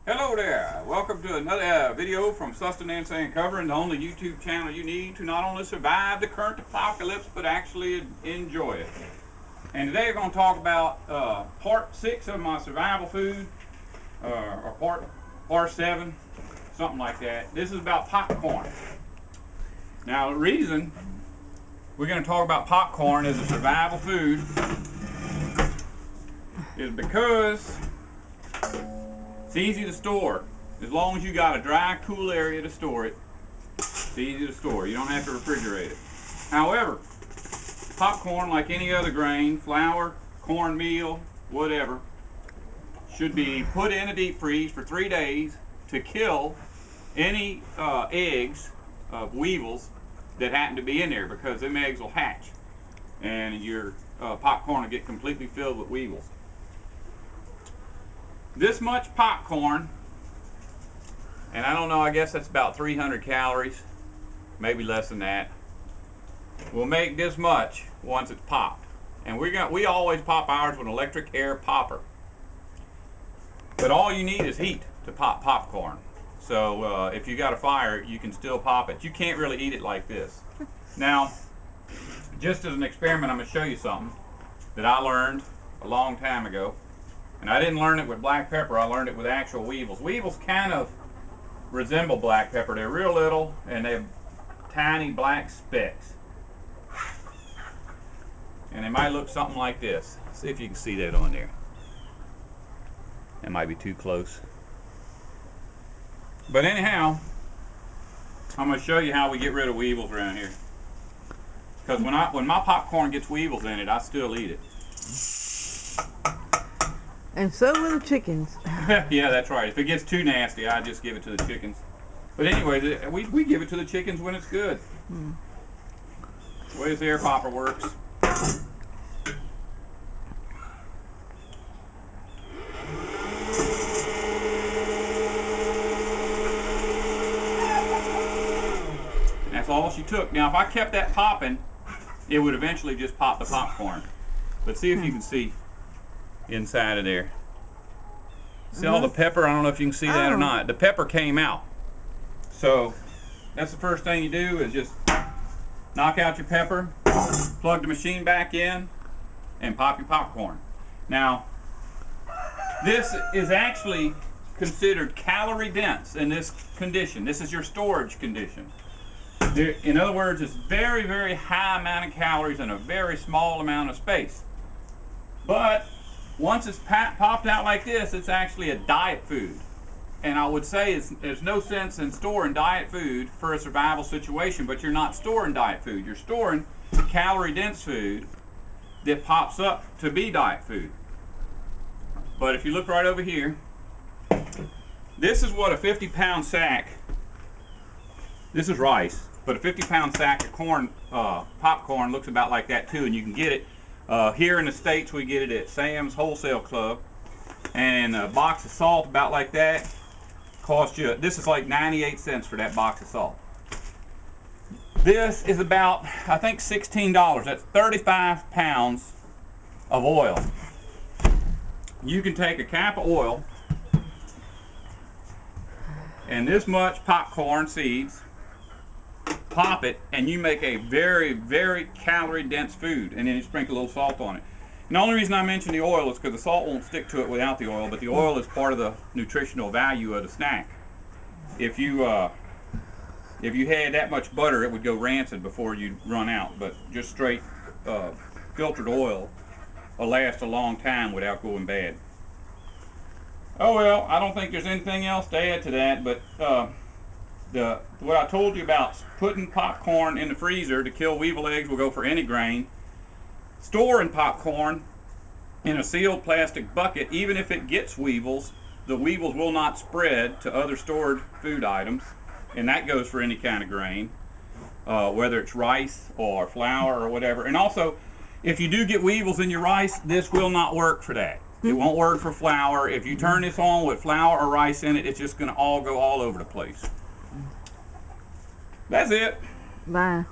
Hello there, welcome to another video from Sustenance and Covering, the only YouTube channel you need to not only survive the current apocalypse but actually enjoy it. And today we're going to talk about part 6 of my survival food, or part 7, something like that. This is about popcorn. Now the reason we're going to talk about popcorn as a survival food is because it's easy to store. As long as you got a dry, cool area to store it, it's easy to store. You don't have to refrigerate it. However, popcorn, like any other grain, flour, cornmeal, whatever, should be put in a deep freeze for 3 days to kill any eggs of weevils that happen to be in there, because them eggs will hatch and your popcorn will get completely filled with weevils. This much popcorn, and I don't know, I guess that's about 300 calories, maybe less than that. We'll make this much once it's popped. And we always pop ours with an electric air popper. But all you need is heat to pop popcorn. So if you got a fire, you can still pop it. You can't really eat it like this. Now, just as an experiment, I'm going to show you something that I learned a long time ago. And I didn't learn it with black pepper, I learned it with actual weevils. Weevils kind of resemble black pepper. They're real little and they have tiny black specks. And they might look something like this. See if you can see that on there. That might be too close. But anyhow, I'm going to show you how we get rid of weevils around here. Because when my popcorn gets weevils in it, I still eat it. And so will the chickens. Yeah, that's right. If it gets too nasty, I just give it to the chickens. But anyway, we give it to the chickens when it's good. The way this air popper works. That's all she took. Now, if I kept that popping, it would eventually just pop the popcorn. But see if you can see inside of there. See all the pepper? I don't know if you can see that or not. The pepper came out. So that's the first thing you do, is just knock out your pepper, plug the machine back in, and pop your popcorn. Now, this is actually considered calorie dense in this condition. This is your storage condition. In other words, it's very, very high amount of calories in a very small amount of space. But once it's popped out like this, it's actually a diet food. And I would say there's no sense in storing diet food for a survival situation, but you're not storing diet food. You're storing calorie dense food that pops up to be diet food. But if you look right over here, this is what a 50-pound sack, this is rice, but a 50-pound sack of corn, popcorn looks about like that too, and you can get it. Here in the States, we get it at Sam's Wholesale Club, and a box of salt about like that costs you, this is like 98 cents for that box of salt. This is about, I think, $16. That's 35 pounds of oil. You can take a cap of oil and this much popcorn seeds, pop it, and you make a very, very calorie dense food, and then you sprinkle a little salt on it. And the only reason I mention the oil is because the salt won't stick to it without the oil, but the oil is part of the nutritional value of the snack. If you had that much butter, it would go rancid before you run out, but just straight filtered oil will last a long time without going bad. Oh well, I don't think there's anything else to add to that, but what I told you about putting popcorn in the freezer to kill weevil eggs will go for any grain. Storing popcorn in a sealed plastic bucket, even if it gets weevils, the weevils will not spread to other stored food items, and that goes for any kind of grain, whether it's rice or flour or whatever. And also, if you do get weevils in your rice, this will not work for that. It won't work for flour. If you turn this on with flour or rice in it, it's just going to all go all over the place. That's it. Bye.